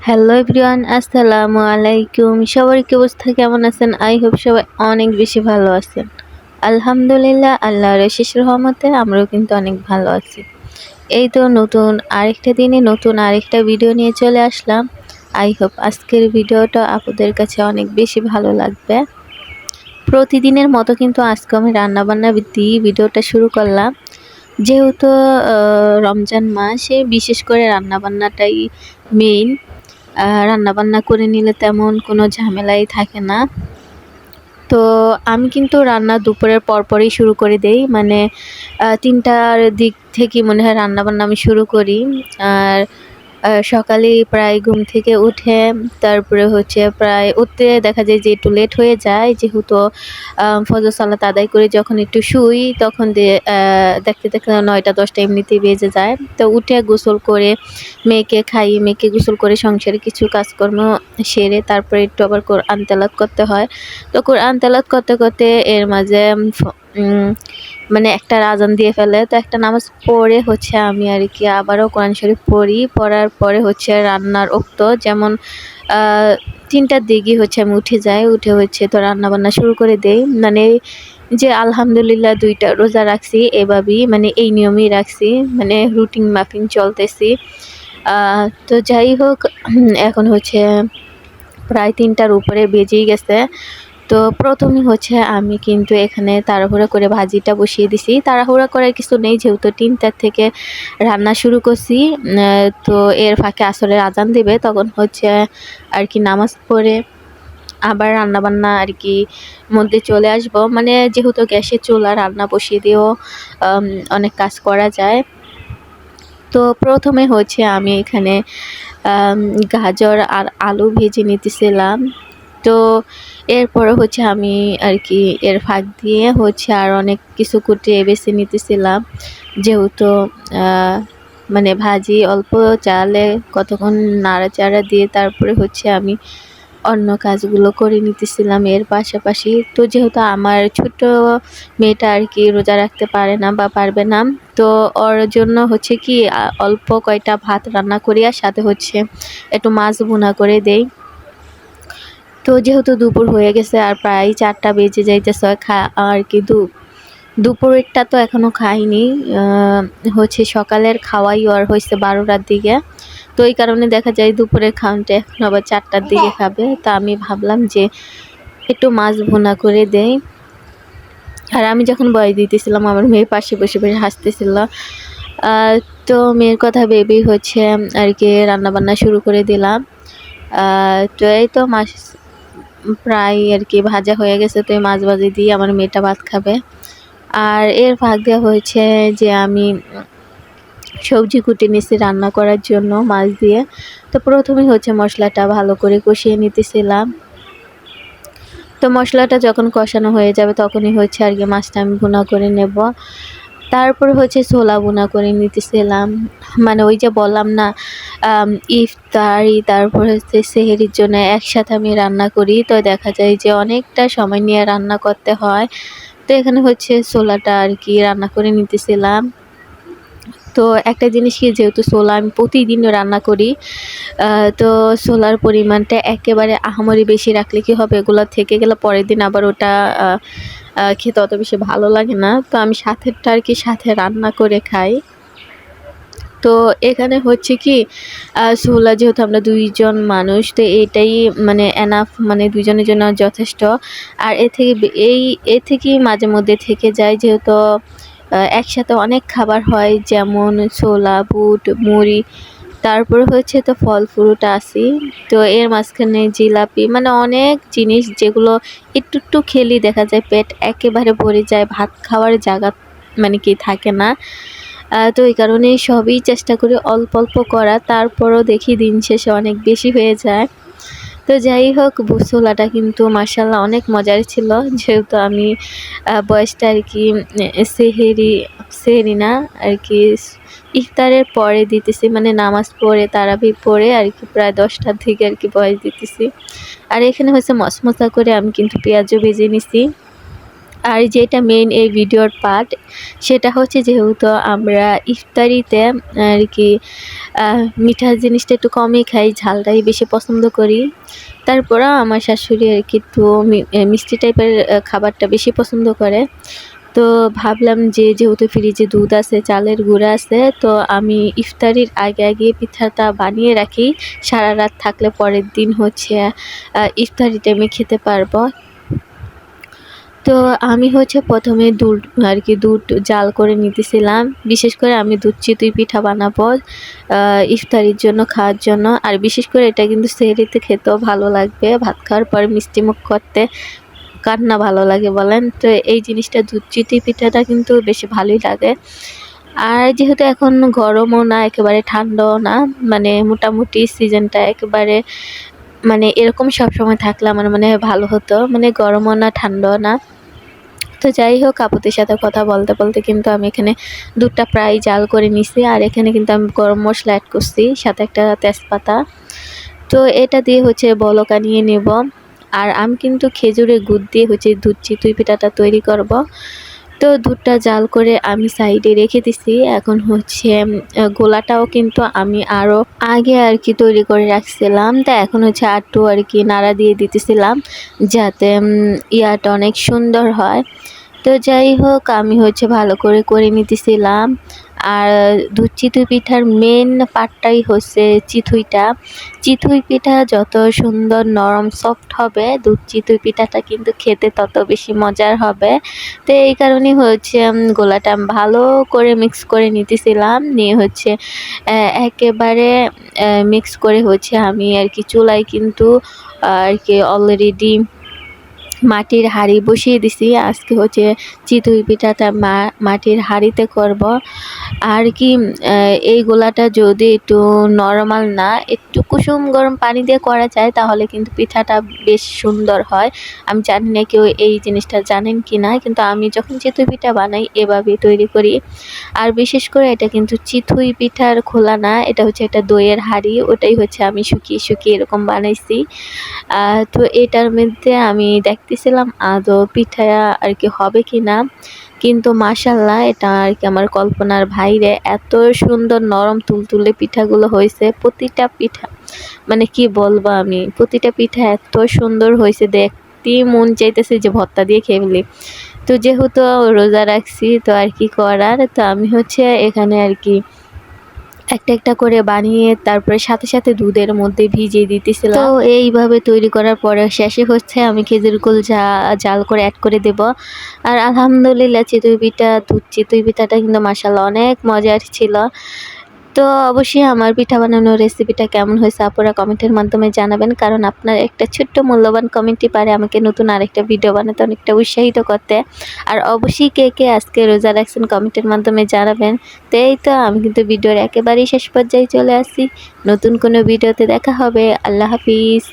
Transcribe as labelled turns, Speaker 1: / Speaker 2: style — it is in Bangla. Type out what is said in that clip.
Speaker 1: হ্যালো এভরিওয়ান, আসসালামু আলাইকুম। সবার কি অবস্থা, কেমন আছেন? আই হোপ সবাই অনেক বেশি ভালো আছেন। আলহামদুলিল্লাহ, আল্লাহর অশেষ রহমতে আমরাও কিন্তু অনেক ভালো আছি। এই তো নতুন আরেকটা দিনে নতুন আরেকটা ভিডিও নিয়ে চলে আসলাম। আই হোপ আজকের ভিডিওটা আপনাদের কাছে অনেক বেশি ভালো লাগবে। প্রতিদিনের মতো কিন্তু আজকে আমি রান্নাবান্না দিয়ে ভিডিওটা শুরু করলাম। যেহেতু রমজান মাসে বিশেষ করে রান্নাবান্নাটাই মেইন। রান্নাবান্না করে নিলে তেমন কোনো ঝামেলাই থাকে না। তো আমি কিন্তু রান্না দুপুরের পরপরই শুরু করে দেই। মানে ৩টার দিক থেকে মনে হয় রান্নাবান্না আমি শুরু করি। আর সকালে প্রায় ঘুম থেকে উঠে তারপরে হচ্ছে প্রায় উঠতে দেখা যায় যে একটু লেট হয়ে যায়। যেহেতু ফজর সালাত আদায় করে যখন একটু শুই তখন দেখতে, দেখতে ৯টা-১০টা এমনিতেই বেজে যায়। তো উঠে গোসল করে মেয়েকে খাইয়ে, মেয়েকে গোসল করে সংসারে কিছু কাজকর্ম সেরে তারপরে একটু আবার কোরআন তেলাওয়াত করতে হয়। তো কোরআন তেলাওয়াত করতে, করতে এর মাঝে মানে একটার আজান দিয়ে ফেলে। তো একটা নামাজ পড়ে হচ্ছে আমি আরকি আবারও কোরআন শরীফ পড়ি। পড়ার পরে হচ্ছে রান্নার ওক্ত যেমন ৩টার দিকে হচ্ছে আমি উঠে যাই। উঠে হচ্ছে তো রান্নাবান্না শুরু করে দেই। মানে যে আলহামদুলিল্লাহ ২টা রোজা রাখছি এভাবেই, মানে এই নিয়মেই রাখছি। মানে রুটিন মাফিক চলতেছি। তো যাই হোক, এখন হচ্ছে প্রায় ৩টার উপরে বেজেই গেছে। তো প্রথমেই হচ্ছে আমি কিন্তু এখানে তাড়াহুড়া করে ভাজিটা বসিয়ে দিছি। তাড়াহুড়া করার কিছু নেই, যেহেতু ৩টার থেকে রান্না শুরু করছি। তো এর ফাঁকে আসরের আজান দিবে, তখন হচ্ছে আরকি নামাজ পড়ে আবার রান্নাবান্না আরকি মধ্যে চলে আসবো। মানে যেহেতু গ্যাসের চুলা, রান্না বসিয়ে দিয়েও অনেক কাজ করা যায়। তো প্রথমে হচ্ছে আমি এখানে গাজর আর আলু ভেজে নিতেছিলাম। তো এরপরে হচ্ছে আমি আরকি এর ফাঁক দিয়ে হচ্ছে আর অনেক কিছু কুটিয়ে বেছে নিতেছিলাম। যেহেতু আ মানে ভাজি অল্প জালে কতক্ষণ নাড়াচাড়া দিয়ে তারপরে হচ্ছে আমি অন্য কাজগুলো করে নিতেছিলাম এর পাশাপাশি। তো যেহেতু আমার ছোট মেয়েটা আরকি রোজা রাখতে পারে না বা পারবে না, তো ওর জন্য হচ্ছে কি অল্প কয়টা ভাত রান্না করি আর সাথে হচ্ছে একটু মাছ ভুনা করে দেই। তো যেহেতু দুপুর হয়ে গেছে আর প্রায় ৪টা বেজে যাইতেছে, আরকি দুপুরেরটা তো এখনো খাইনি। হচ্ছে সকালের খাওয়াই ওর হইছে ১২টার দিকে। তো এই কারণে দেখা যায় দুপুরের খাওয়াটা এখন আবার ৪টার দিকে খাবে। তো আমি ভাবলাম যে একটু মাছ ভুনা করে দেই। আর আমি যখন বয় দিতেছিলাম আমার মেয়ে পাশে বসে, বসে হাসতেছিল। আ তো মেয়ের কথা ভেবেই হচ্ছে আরকি রান্নাবান্না শুরু করে দিলাম। তো এই তো মাছ প্রায় আরকি ভাজা হয়ে গেছে। তো এই মাছ ভাজি দিয়ে আমার মেয়েটা ভাত খাবে। আর এর ফাঁক দেওয়া হয়েছে যে আমি সবজি কুটে নিছি রান্না করার জন্য মাছ দিয়ে। তো প্রথমেই হচ্ছে মশলাটা ভালো করে কষিয়ে নিতেছিলাম। তো মশলাটা যখন কষানো হয়ে যাবে তখনই হচ্ছে আরকি মাছটা আমি ভুনা করে নেব। তারপর হচ্ছে ছোলা ভুনা করে নিতেছিলাম। মানে ওই যে বললাম না, ইফতারি তারপর হচ্ছে সেহরির জন্য একসাথে আমি রান্না করি। তো দেখা যায় যে অনেকটা সময় নিয়ে রান্না করতে হয়। তো এখানে হচ্ছে ছোলাটা আরকি রান্না করে নিতেছিলাম। তো একটা জিনিস কি, যেহেতু ছোলা আমি প্রতিদিন রান্না করি, তো ছোলার পরিমাণটা একেবারে আহামরি বেশি রাখলে কি হবে, এগুলা থেকে গেলে পরের দিন আবার ওটা আ আ খেতে অত বেশি ভালো লাগে না। তো আমি সাথেরটা আরকি সাথে রান্না করে খাই। তো এখানে হচ্ছে কি, ছোলা যেহেতু আমরা ২ জন মানুষ, তো এটাই মানে এনাফ, মানে ২ জনের জন্য যথেষ্ট। আর এর থেকেই মাঝে মধ্যে থেকে যায়, যেহেতু একসাথে অনেক খাবার হয়, যেমন ছোলা, বুট, মুড়ি, তারপরে হচ্ছে তো ফল ফ্রুট আছেই। তো এর মাঝখানে জিলাপি, মানে অনেক জিনিস যেগুলো একটু, একটু খেলেই দেখা যায় পেট একেবারে ভরে যায়, ভাত খাওয়ার জায়গা মানে কি থাকে না। তো এই কারণেই সবই চেষ্টা করি অল্প, অল্প করার। তারপরও দেখি দিন শেষে অনেক বেশি হয়ে যায়। তো যাই হোক, ছোলাটা কিন্তু মাশাআল্লাহ অনেক মজার ছিল। যেহেতু আমি বয়সটা আরকি সেহরি না আরকি ইফতারের পরে দিতেছি, মানে নামাজ পড়ে তারাবি পড়ে আরকি প্রায় ১০টার দিকে আরকি বয়স দিতেছি। আর এখানে হচ্ছে মচমচা করে আমি কিন্তু পেঁয়াজও ভেজে নিছি। আর যেটা মেইন এই ভিডিওর পার্ট, সেটা হচ্ছে যেহেতু আমরা ইফতারিতে আর কি মিঠা জিনিসটা একটু কমই খাই, ঝালটাই বেশি পছন্দ করি। তারপরেও আমার শাশুড়ি আর কি একটু মিষ্টি টাইপের খাবারটা বেশি পছন্দ করে। তো ভাবলাম যে যেহেতু ফ্রিজে দুধ আছে, চালের গুঁড়া আছে, তো আমি ইফতারির আগে আগে পিঠাটা বানিয়ে রাখি, সারা রাত থাকলে পরের দিন হচ্ছে ইফতারি টাইমে খেতে পারবো। তো আমি হচ্ছে প্রথমে দুধ আর কি দুধ জাল করে নিতেছিলাম। বিশেষ করে আমি দুধ চিতই পিঠা বানাবো ইফতারির জন্য, খাওয়ার জন্য। আর বিশেষ করে এটা কিন্তু সেহরিতে খেতেও ভালো লাগবে, ভাত খাওয়ার পর মিষ্টিমুখ করতে কার না ভালো লাগে বলেন। তো এই জিনিসটা দুধ চিতই পিঠাটা কিন্তু বেশি ভালোই লাগে। আর যেহেতু এখন গরমও না একেবারে ঠান্ডাও না, মানে মোটামুটি সিজনটা একেবারে মানে এরকম সবসময় থাকলে আমার মনে হয় ভালো হতো, মানে গরমও না ঠান্ডাও না। তো যাই হোক, আপুদের সাথে কথা বলতে বলতে কিন্তু আমি এখানে দুধটা প্রায় জাল করে নিছি। আর এখানে কিন্তু আমি গরম মশলা অ্যাড করছি, সাথে একটা তেজপাতা। তো এটা দিয়ে হচ্ছে বলকা নিয়ে নেব। আর আমি কিন্তু খেজুরের গুড় দিয়ে হচ্ছে দুধ চিতই পিঠাটা তৈরি করব। তো দুধটা জাল করে আমি সাইডে রেখে দিছি। এখন হচ্ছে গোলাটাও কিন্তু আমি আরও আগে আর কি তৈরি করে রাখছিলাম। তা এখন হচ্ছে আটটু আর কি নাড়া দিয়ে দিতেছিলাম, যাতে ইয়াটা অনেক সুন্দর হয়। তো যাই হোক, আমি হচ্ছে ভালো করে করে নিতেছিলাম। আর দুধ চিতই পিঠার মেন পার্টটাই হচ্ছে চিথুইটা। চিথুই পিঠা যত সুন্দর নরম সফট হবে, দুধ চিতই পিঠাটা কিন্তু খেতে তত বেশি মজার হবে। তো এই কারণেই হচ্ছে গোলাটা ভালো করে মিক্স করে নিতেছিলাম, নিয়ে হচ্ছে একেবারে মিক্স করে হচ্ছে আমি আর কি চুলায় কিন্তু আর কি অলরেডি মাটির হাঁড়ি বসিয়ে দিছি। আজকে হচ্ছে চিতই পিঠাটা মাটির হাঁড়িতে করব। আর কি এই গোলাটা যদি একটু নরমাল না, একটু কুসুম গরম পানি দিয়ে করা যায়, তাহলে কিন্তু পিঠাটা বেশ সুন্দর হয়। আমি জানি না কেউ এই জিনিসটা জানেন কি না, কিন্তু আমি যখন চিতই পিঠা বানাই এভাবেই তৈরি করি। আর বিশেষ করে এটা কিন্তু চিতই পিঠার খোলা না, এটা হচ্ছে একটা দইয়ের হাঁড়ি, ওটাই হচ্ছে আমি শুকিয়ে শুকিয়ে এরকম বানাইছি। তো এটার মধ্যে আমি দেখতেছিলাম আদৌ পিঠা আর কি হবে কি না, কিন্তু মাশাল্লাহ এটা আর কি আমার কল্পনার বাইরে, এত সুন্দর নরম তুলতুলে পিঠাগুলো হয়েছে। প্রতিটা পিঠা মানে কি বলবো, আমি প্রতিটা পিঠা এত সুন্দর হয়েছে, দেখতেই মন চাইতেছে যে ভর্তা দিয়ে খেয়ে ফেলি। তো যেহেতু রোজা রাখছি, তো আর কি করার, তো আমি হচ্ছে এখানে আর কি একটা একটা করে বানিয়ে তারপরে সাথে সাথে দুধের মধ্যে ভিজিয়ে দিতেছিলাম। তো এইভাবে তৈরি করার পরে শেষে হচ্ছে আমি খেজুর গুল জাল করে অ্যাড করে দেব। আর আলহামদুলিল্লাহ দুধ চিতই পিঠাটা কিন্তু মাশাআল্লাহ অনেক মজার ছিল। তো অবশ্যই আমার পিঠা বানানোর রেসিপিটা কেমন হয়েছে আপুরা কমেন্টের মাধ্যমে জানাবেন, কারণ আপনার একটা ছোট্ট মূল্যবান কমেন্টই পারে আমাকে নতুন আরেকটা ভিডিও বানাতে অনেকটা উৎসাহিত করতে। আর অবশ্যই কে কে আজকে রোজা রাখছেন কমেন্টের মাধ্যমে জানাবেন। তো এই তো আমি কিন্তু ভিডিওর একেবারেই শেষ পর্যায়ে চলে আসছি। নতুন কোনো ভিডিওতে দেখা হবে। আল্লাহ হাফিজ।